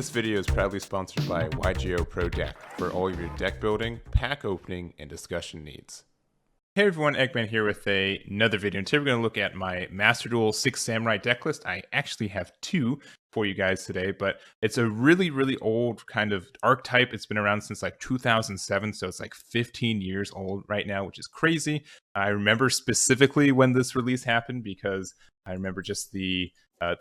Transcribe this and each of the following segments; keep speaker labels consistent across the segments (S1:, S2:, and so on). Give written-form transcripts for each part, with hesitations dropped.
S1: This video is proudly sponsored by Yugioh Pro Deck for all of your deck building, pack opening, and discussion needs. Hey everyone, Egman here with another video, and today we're going to look at my Master Duel 6 Samurai deck list. I actually have two for you guys today, but it's a really old kind of archetype. It's been around since like 2007, so it's like 15 years old right now, which is crazy. I remember specifically when this release happened because I remember just the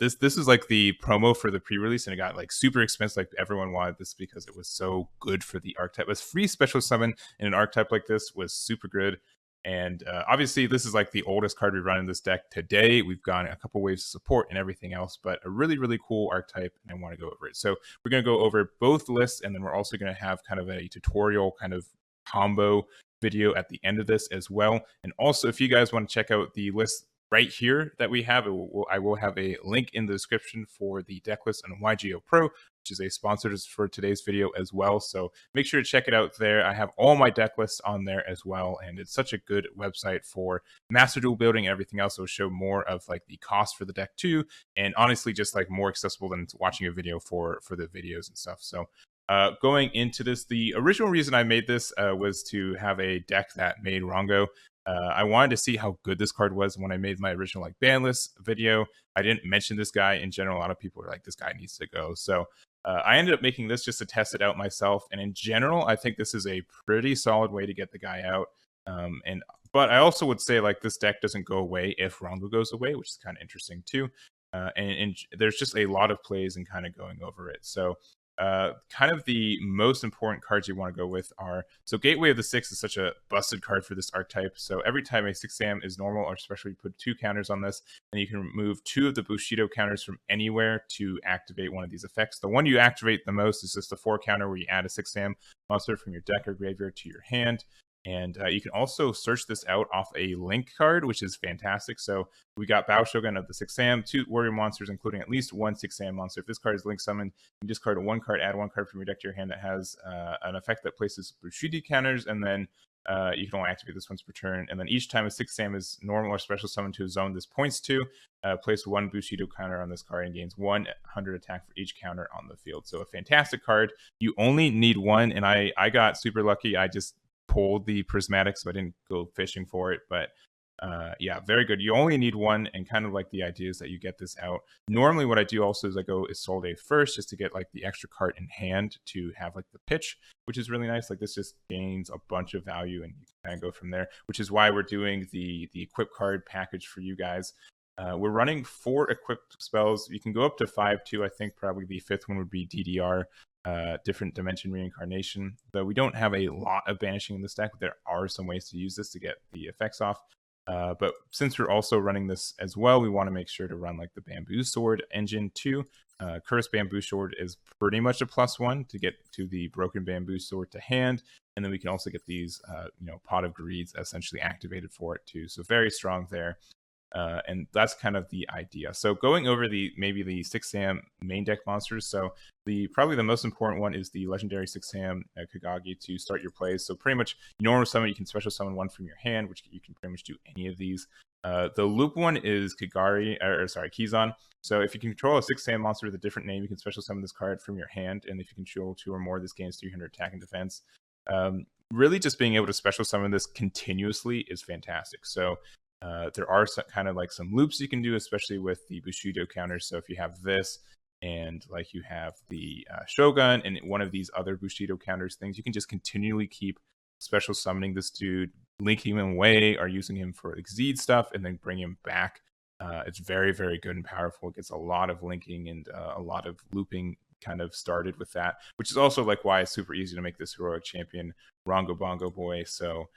S1: this is like the promo for the pre-release, and it got like super expensive. Like everyone wanted this because it was so good for the archetype. It was free special summon in an archetype like this was super good. And obviously, this is like the oldest card we run in this deck today. We've gone a couple waves of support and everything else, but a really cool archetype, and I want to go over it. So we're going to go over both lists, and then we're also going to have kind of a tutorial kind of combo video at the end of this as well. And also, if you guys want to check out the list right here that we have, I will have a link in the description for the deck list on Yugioh Pro, which is a sponsor for today's video as well. So make sure to check it out there. I have all my deck lists on there as well, and it's such a good website for Master Duel building and everything else. It'll show more of like the cost for the deck too, and honestly just like more accessible than watching a video for the videos and stuff. So going into this, the original reason I made this was to have a deck that made Rongo. I wanted to see how good this card was when I made my original like ban list video. I didn't mention this guy in general. A lot of people were like, this guy needs to go. So I ended up making this just to test it out myself. And in general, I think this is a pretty solid way to get the guy out. But I also would say like this deck doesn't go away if Rongo goes away, which is kind of interesting too. And there's just a lot of plays and kind of going over it. So kind of the most important cards you want to go with are, so Gateway of the Six is such a busted card for this archetype. So every time a 6 Sam is normal, or especially put 2 counters on this, then you can remove 2 of the Bushido counters from anywhere to activate one of these effects. The one you activate the most is just the 4 counter where you add a 6 Sam monster from your deck or graveyard to your hand. And you can also search this out off a link card, which is fantastic. So we got Bao Shogun of the 6 Sam, 2 warrior monsters, including at least 1 6 Sam monster. If this card is link summoned, you discard 1 card, add 1 card from your deck to your hand that has an effect that places Bushido counters, and then you can only activate this once per turn. And then each time a 6 Sam is normal or special summoned to a zone this points to, place 1 Bushido counter on this card and gains 100 attack for each counter on the field. So a fantastic card. You only need 1, and I got super lucky. I just pulled the prismatic, so I didn't go fishing for it, but yeah, very good. You only need 1, and kind of like the idea is that you get this out. Normally what I do also is I go Isolde first, just to get like the extra card in hand to have like the pitch, which is really nice. Like this just gains a bunch of value, and you can kind of go from there, which is why we're doing the equip card package for you guys. We're running 4 equipped spells. You can go up to 5 too. I think probably the 5th one would be DDR, different dimension reincarnation. Though we don't have a lot of banishing in this deck, there are some ways to use this to get the effects off. But since we're also running this as well, we want to make sure to run like the Bamboo Sword engine too. Cursed Bamboo Sword is pretty much a +1 to get to the Broken Bamboo Sword to hand, and then we can also get these Pot of Greeds essentially activated for it too. So very strong there. And that's kind of the idea. So going over maybe the 6 Sam main deck monsters. So probably the most important one is the legendary 6 Sam Kagagi to start your plays. So pretty much normal summon, you can special summon 1 from your hand, which you can pretty much do any of these. The loop one is Kizan. So if you control a 6 Sam monster with a different name, you can special summon this card from your hand, and if you control 2 or more, this gains 300 attack and defense. Really just being able to special summon this continuously is fantastic. So there are kind of like some loops you can do, especially with the Bushido counters. So if you have this, and like you have the Shogun and one of these other Bushido counters things, you can just continually keep special summoning this dude, linking him away, or using him for Exceed stuff, and then bring him back. It's very good and powerful. It gets a lot of linking and a lot of looping kind of started with that, which is also like why it's super easy to make this heroic champion Rongo Bongo Boy. So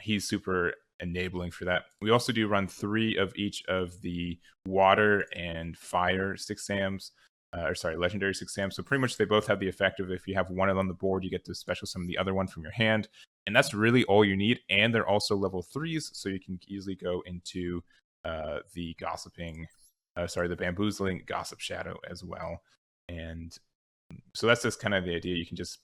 S1: he's super enabling for that. We also do run 3 of each of the water and fire 6 Sams, legendary 6 Sams. So pretty much they both have the effect of, if you have one on the board, you get to special summon the other one from your hand, and that's really all you need. And they're also level 3s, so you can easily go into the bamboozling Gossip Shadow as well. And so that's just kind of the idea. You can just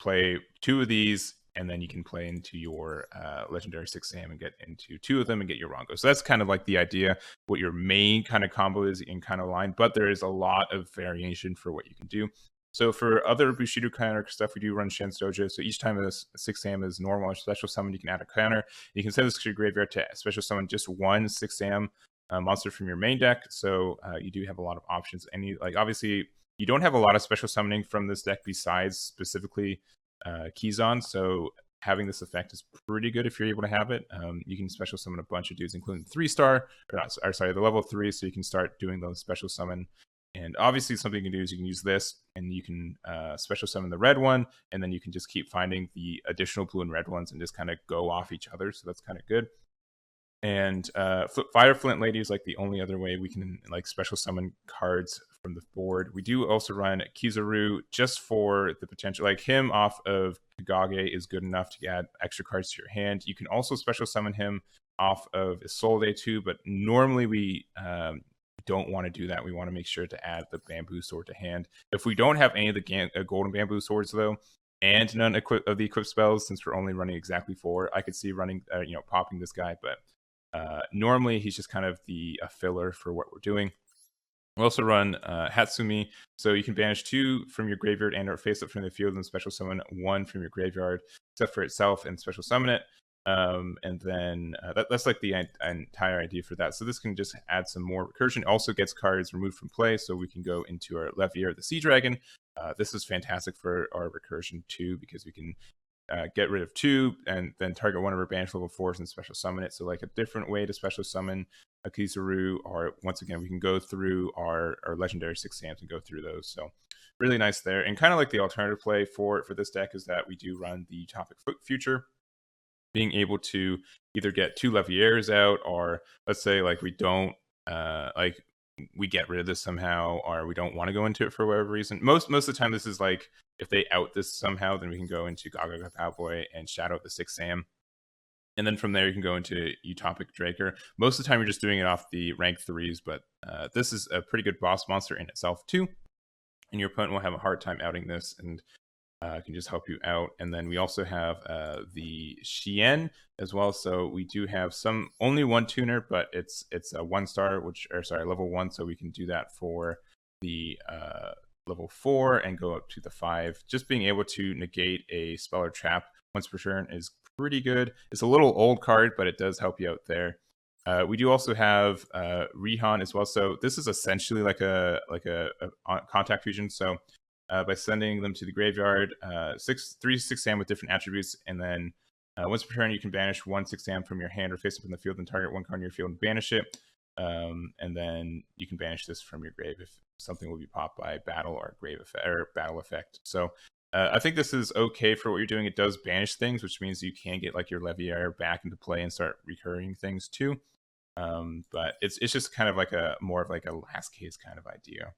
S1: play 2 of these, and then you can play into your legendary 6 Sam and get into 2 of them and get your Rongo. So that's kind of like the idea, what your main kind of combo is in kind of line, but there is a lot of variation for what you can do. So for other Bushido counter stuff, we do run Shen's Dojo. So each time a 6 Sam is normal or special summon, you can add a counter. You can send this to your graveyard to special summon just one 6 Sam monster from your main deck. So you do have a lot of options. And obviously, you don't have a lot of special summoning from this deck besides specifically Keyzon. So having this effect is pretty good if you're able to have it. You can special summon a bunch of dudes, including the 3-star, the level 3, so you can start doing those special summon. And obviously, something you can do is you can use this, and you can special summon the red one, and then you can just keep finding the additional blue and red ones and just kind of go off each other. So that's kind of good. And Fire Flint Lady is like the only other way we can like special summon cards from the board. We do also run Kizaru just for the potential, like him off of Kagage is good enough to add extra cards to your hand. You can also special summon him off of Isolde too, but normally we don't want to do that. We want to make sure to add the Bamboo Sword to hand. If we don't have any of the Golden Bamboo Swords though, and none of the equipped spells, since we're only running exactly 4, I could see running, popping this guy, but normally he's just kind of a filler for what we're doing. We also run Hatsumi, so you can banish 2 from your graveyard and or face up from the field and special summon 1 from your graveyard, except for itself, and special summon it. And then that's like the entire idea for that. So this can just add some more recursion. It also gets cards removed from play, so we can go into our Levier, the Sea Dragon. This is fantastic for our recursion too, because we can get rid of 2 and then target one of our banished level 4s and special summon it. So like a different way to special summon a Kizaru, or once again we can go through our legendary 6 Sams and go through those. So really nice there. And kind of like the alternative play for this deck is that we do run the Topic Future, being able to either get 2 Leviers out, or let's say like we don't we get rid of this somehow, or we don't want to go into it for whatever reason. Most of the time this is like if they out this somehow, then we can go into Gaga Cowboy and shadow the 6 Sam. And then from there you can go into Utopic Draker. Most of the time you're just doing it off the rank 3s, but this is a pretty good boss monster in itself too. And your opponent will have a hard time outing this, and can just help you out. And then we also have the Shien as well. So we do have only one tuner, but it's a 1-star, level 1. So we can do that for the level 4 and go up to the 5. Just being able to negate a spell or trap once per turn is pretty good. It's a little old card, but it does help you out there. We do also have Rihan as well. So this is essentially like a contact fusion. So by sending them to the graveyard, 3 6 Sam with different attributes, and then once per turn you can banish 1 6 Sam from your hand or face up in the field and target 1 card in your field and banish it. And then you can banish this from your grave if something will be popped by battle or grave effect or battle effect. So I think this is okay for what you're doing. It does banish things, which means you can get like your Levier back into play and start recurring things too. But it's just kind of like more of like a last case kind of idea.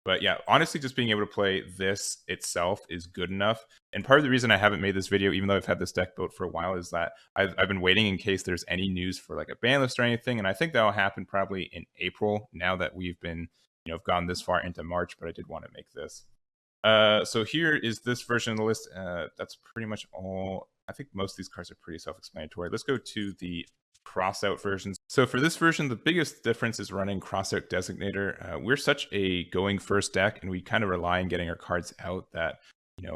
S1: But yeah, honestly, just being able to play this itself is good enough. And part of the reason I haven't made this video, even though I've had this deck built for a while, is that I've been waiting in case there's any news for like a ban list or anything. And I think that will happen probably in April, now that we've been, gone this far into March, but I did want to make this. So here is this version of the list. That's pretty much all. I think most of these cards are pretty self-explanatory. Let's go to the crossout versions. So for this version, the biggest difference is running crossout designator. We're such a going first deck, and we kind of rely on getting our cards out that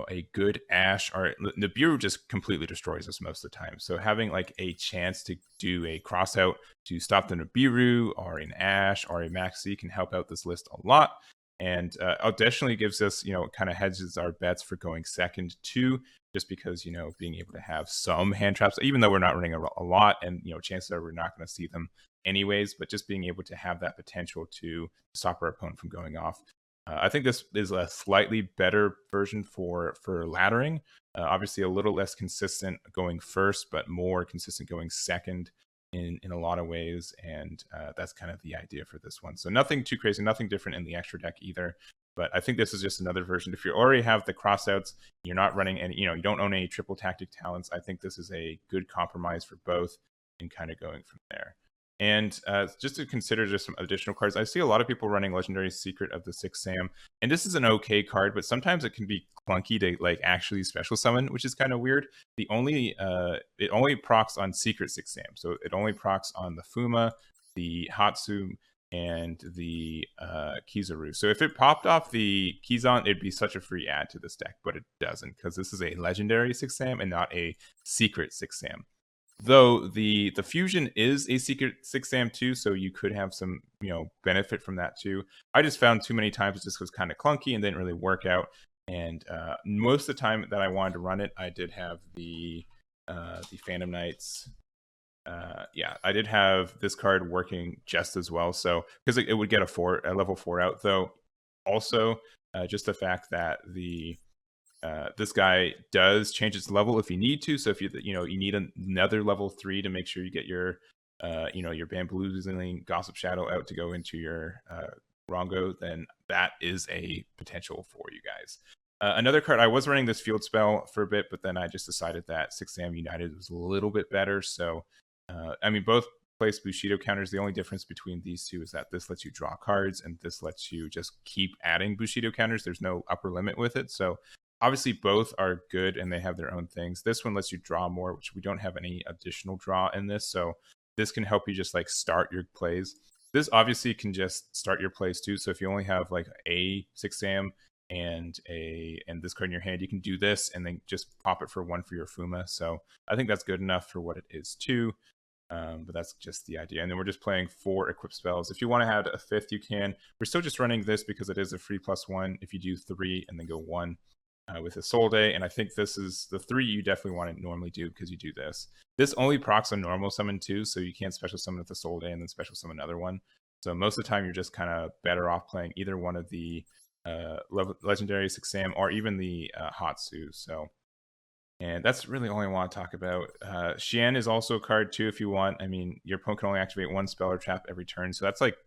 S1: a good Ash or Nibiru just completely destroys us most of the time. So having like a chance to do a crossout to stop the Nibiru or an Ash or a Maxi can help out this list a lot. And additionally gives us, kind of hedges our bets for going second too, just because, being able to have some hand traps, even though we're not running a lot, and, chances are we're not going to see them anyways, but just being able to have that potential to stop our opponent from going off. I think this is a slightly better version for laddering. Obviously a little less consistent going first, but more consistent going second in a lot of ways, and that's kind of the idea for this one. So nothing too crazy, nothing different in the extra deck either, but I think this is just another version. If you already have the crossouts, you're not running any, you don't own any triple tactic talents, I think this is a good compromise for both and kind of going from there. And just to consider just some additional cards, I see a lot of people running Legendary Secret of the 6 Sam, and this is an okay card, but sometimes it can be clunky to like actually special summon, which is kind of weird. It only procs on Secret 6 Sam, so it only procs on the Fuma, the Hatsu, and the Kizaru. So if it popped off the Kizan, it'd be such a free add to this deck, but it doesn't because this is a legendary 6-Sam and not a secret 6-Sam. Though the fusion is a secret 6-Sam too, so you could have some benefit from that too. I just found too many times it just was kind of clunky and didn't really work out. And most of the time that I wanted to run it, I did have the Phantom Knights. Yeah, I did have this card working just as well. So because it would get a level 4 out, though. Also, just the fact that this guy does change its level if you need to. So if you need another level 3 to make sure you get your your Bamboozling Gossip Shadow out to go into your Rongo, then that is a potential for you guys. Another card, I was running this field spell for a bit, but then I just decided that 6-Sam United was a little bit better. So I mean, both place Bushido counters. The only difference between these two is that this lets you draw cards and this lets you just keep adding Bushido counters. There's no upper limit with it. So obviously both are good and they have their own things. This one lets you draw more, which we don't have any additional draw in this. So this can help you just like start your plays. This obviously can just start your plays too. So if you only have like a 6-Sam and this card in your hand, you can do this and then just pop it for 1 for your Fuma. So I think that's good enough for what it is too. But that's just the idea. And then we're just playing 4 equip spells. If you want to add a 5th, you can. We're still just running this because it is a free +1 if you do 3 and then go 1 with a Soul Day. And I think this is the 3 you definitely want to normally do because you do this. This only procs a normal summon too, so you can't special summon with the Soul Day and then special summon another one. So most of the time you're just kind of better off playing either one of the legendary 6-Sam or even the Hatsu. So, and that's really all I want to talk about. Xian is also a card too if you want. I mean, your opponent can only activate 1 spell or trap every turn, so that's like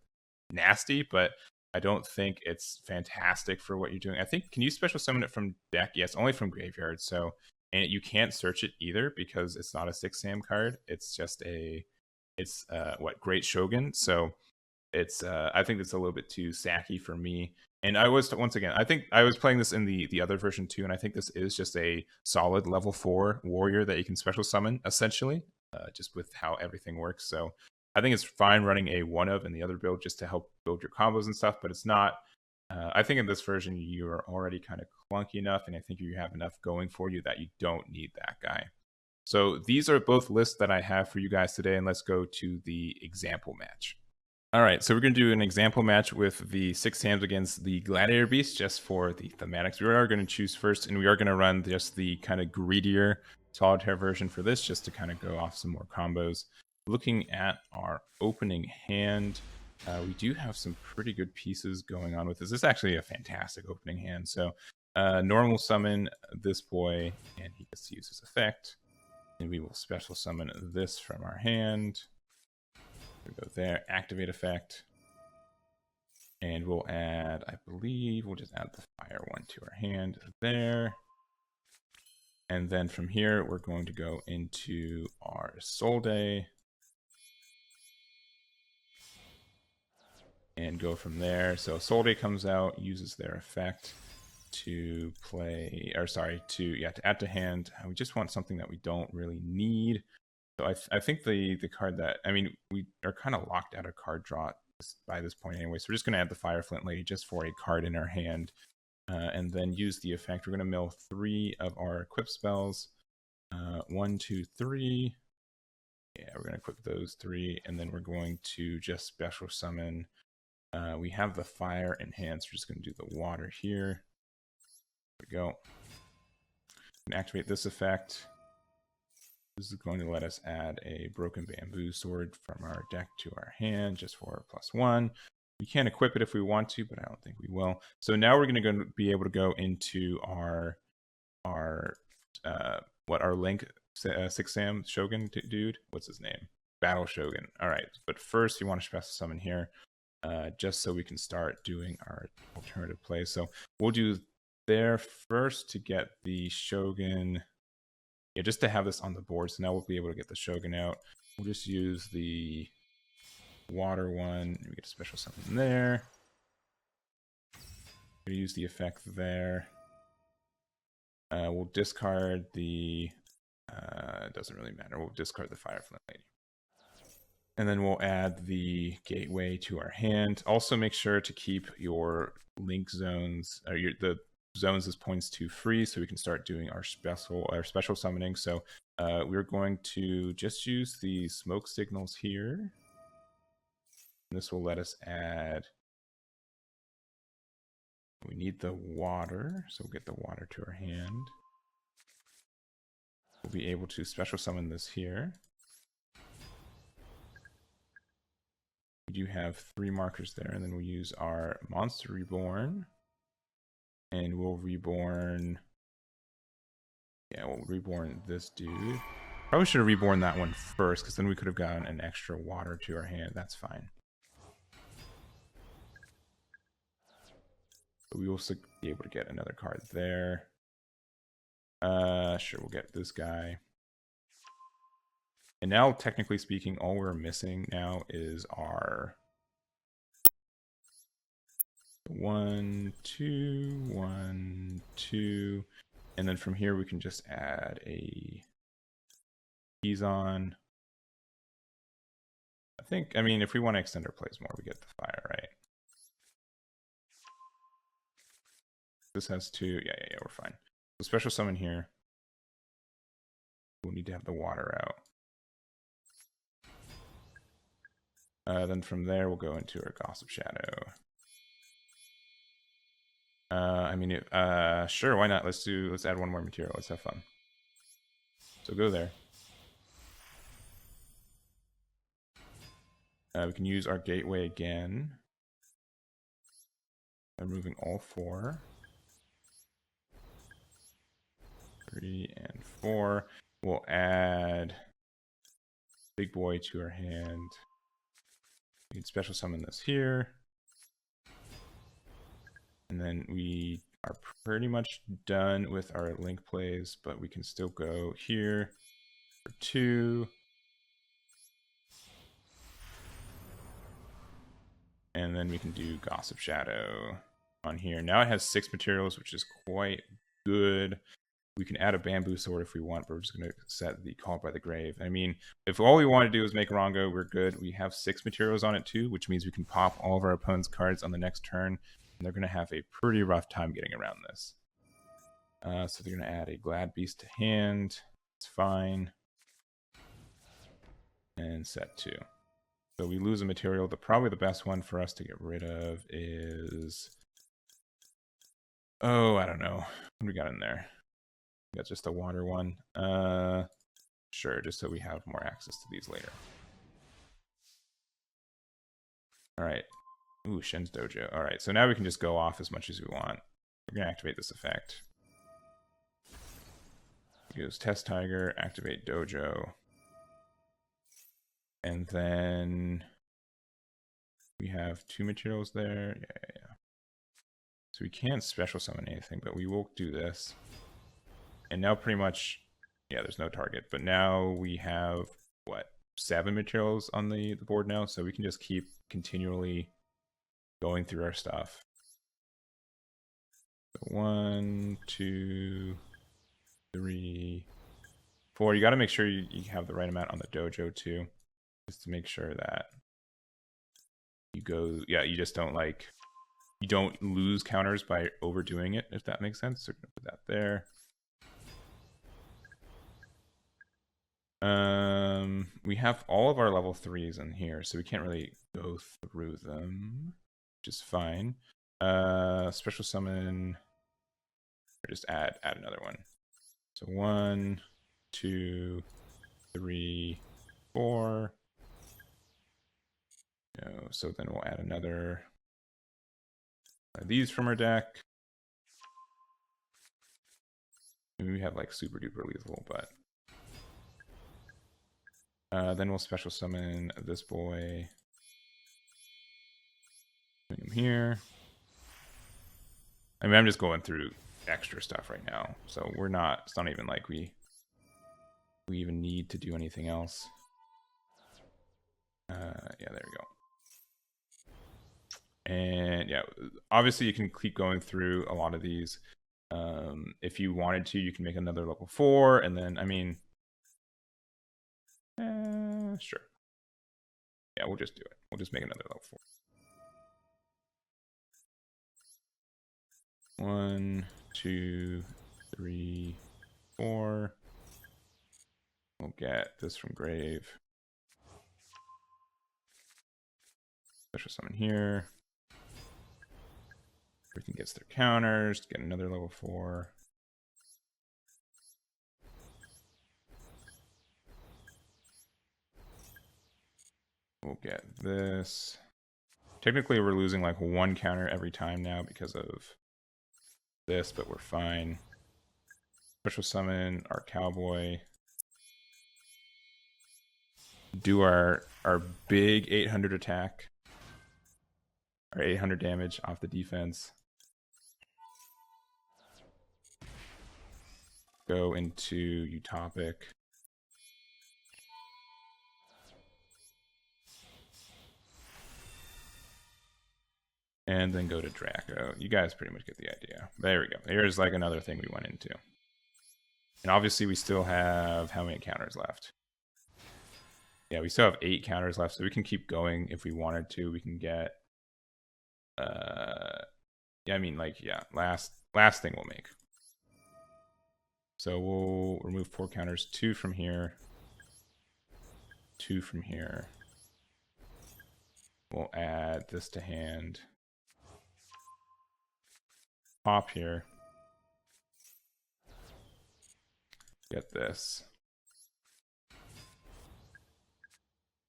S1: nasty, but I don't think it's fantastic for what you're doing. I think, can you special summon it from deck? Yes, only from graveyard. So, and you can't search it either because it's not a 6-Sam card. It's just Great Shogun. So it's I think it's a little bit too sacky for me. And I was, once again, I think I was playing this in the other version too, and I think this is just a solid level 4 warrior that you can special summon, essentially, just with how everything works. So I think it's fine running a 1-of in the other build just to help build your combos and stuff, but it's not. I think in this version, you are already kind of clunky enough, and I think you have enough going for you that you don't need that guy. So these are both lists that I have for you guys today, and let's go to the example match. All right, so we're going to do an example match with the 6-Sams against the Gladiator Beast just for the thematics. We are going to choose first, and we are going to run just the kind of greedier solitaire version for this just to kind of go off some more combos. Looking at our opening hand, we do have some pretty good pieces going on with this. This is actually a fantastic opening hand. So normal summon this boy, and he gets to use his effect. And we will special summon this from our hand. We go there, activate effect, and we'll add, I believe, we'll just add the fire one to our hand there. And then from here, we're going to go into our Soul Day and go from there. So Soul Day comes out, uses their effect to play, or sorry, to add to hand. We just want something that we don't really need. So I think the card that, I mean, we are kind of locked out of card draw by this point anyway. So we're just going to add the Fire Flint Lady just for a card in our hand. And then use the effect. We're going to mill 3 of our equip spells. 1, 2, 3. Yeah, we're going to equip those 3. And then we're going to just special summon. We have the fire in hand, so we're just going to do the water here. There we go. And activate this effect. This is going to let us add a Broken Bamboo Sword from our deck to our hand, just for +1. We can equip it if we want to, but I don't think we will. So now we're going to be able to go into our Link 6-Sam Shogun dude. What's his name? Battle Shogun. All right, but first you want to special summon here, just so we can start doing our alternative plays. So we'll do there first to get the Shogun. Yeah, just to have this on the board. So now we'll be able to get the Shogun out. We'll just use the water one. We get a special summon there. We'll use the effect there. We'll discard the. It doesn't really matter. We'll discard the Fire Flint Lady. And then we'll add the gateway to our hand. Also make sure to keep your link zones, or the zones as points to free, so we can start doing our special summoning. So we're going to just use the smoke signals here. This will let us add. We need the water, so we'll get the water to our hand. We'll be able to special summon this here. We do have 3 markers there, and then we'll use our Monster Reborn. And we'll reborn. Yeah, we'll reborn this dude. Probably should have reborn that one first, because then we could have gotten an extra water to our hand. That's fine. But we will be able to get another card there. Sure, we'll get this guy. And now, technically speaking, all we're missing now is our 1, 2, 1, 2. And then from here, we can just add a keys on. I mean, if we want to extend our plays more, we get the fire, right? This has 2. Yeah, we're fine. So special summon here. We'll need to have the water out. Then from there, we'll go into our Gossip Shadow. I mean, sure, why not? Let's add 1 more material. Let's have fun. So go there. We can use our gateway again. Removing all 4. 3 and 4. We'll add big boy to our hand. We can special summon this here. And then we are pretty much done with our link plays, but we can still go here for 2. And then we can do Gossip Shadow on here. Now it has 6 materials, which is quite good. We can add a bamboo sword if we want, but we're just going to set the Call by the Grave. I mean, if all we want to do is make Rongo, we're good. We have 6 materials on it too, which means we can pop all of our opponent's cards on the next turn. And they're going to have a pretty rough time getting around this. So they're going to add a Glad Beast to hand. It's fine. And set 2. So we lose a material. Probably the best one for us to get rid of is... Oh, I don't know. What do we got in there? We got just a water one. Sure, just so we have more access to these later. All right. Ooh, Shen's Dojo. All right, so now we can just go off as much as we want. We're going to activate this effect. It goes Test Tiger, activate Dojo. And then we have 2 materials there. Yeah. So we can't special summon anything, but we will do this. And now pretty much, yeah, there's no target. But now we have, what, 7 materials on the board now? So we can just keep continually going through our stuff. So 1, 2, 3, 4. You got to make sure you have the right amount on the dojo too, just to make sure that you go. Yeah, you just don't you don't lose counters by overdoing it, if that makes sense. So we're gonna put that there. We have all of our level 3s in here, so we can't really go through them, which is fine. Special summon, or just add another one. So 1, 2, 3, 4. No, so then we'll add another these from our deck. Maybe we have like super duper lethal, but then we'll special summon this boy. Putting him here. I mean, I'm just going through extra stuff right now, so we're not. It's not even like we even need to do anything else. Yeah, there we go. And yeah, obviously you can keep going through a lot of these. If you wanted to, you can make another level 4, and then I mean, sure. Yeah, we'll just do it. We'll just make another level 4. 1, 2, 3, 4. We'll get this from Grave. Special summon here. Everything gets their counters. Get another level 4. We'll get this. Technically, we're losing like 1 counter every time now because of this, but we're fine. Special summon our cowboy. Do our big 800 attack. Our 800 damage off the defense. Go into Utopic. And then go to Draco. You guys pretty much get the idea. There we go. Here's like another thing we went into. And obviously we still have how many counters left? Yeah, we still have 8 counters left, so we can keep going if we wanted to. We can get yeah, I mean like yeah, last thing we'll make. So we'll remove 4 counters, 2 from here, 2 from here. We'll add this to hand. Pop here. Get this.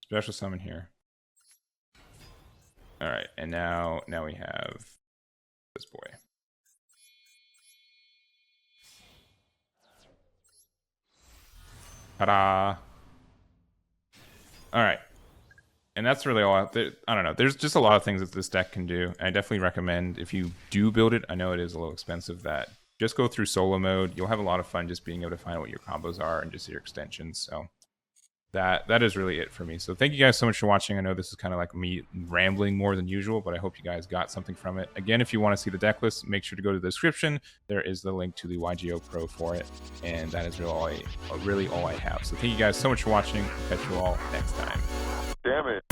S1: Special summon here. All right, and now we have this boy. Ta-da! All right, and that's really all. I don't know. There's just a lot of things that this deck can do. I definitely recommend if you do build it. I know it is a little expensive. That just go through solo mode. You'll have a lot of fun just being able to find out what your combos are and just your extensions. So that is really it for me. So thank you guys so much for watching. I know this is kind of like me rambling more than usual, but I hope you guys got something from it. Again, if you want to see the deck list, make sure to go to the description. There is the link to the Yugioh Pro for it. And that is really all I have. So thank you guys so much for watching. Catch you all next time.
S2: Damn it.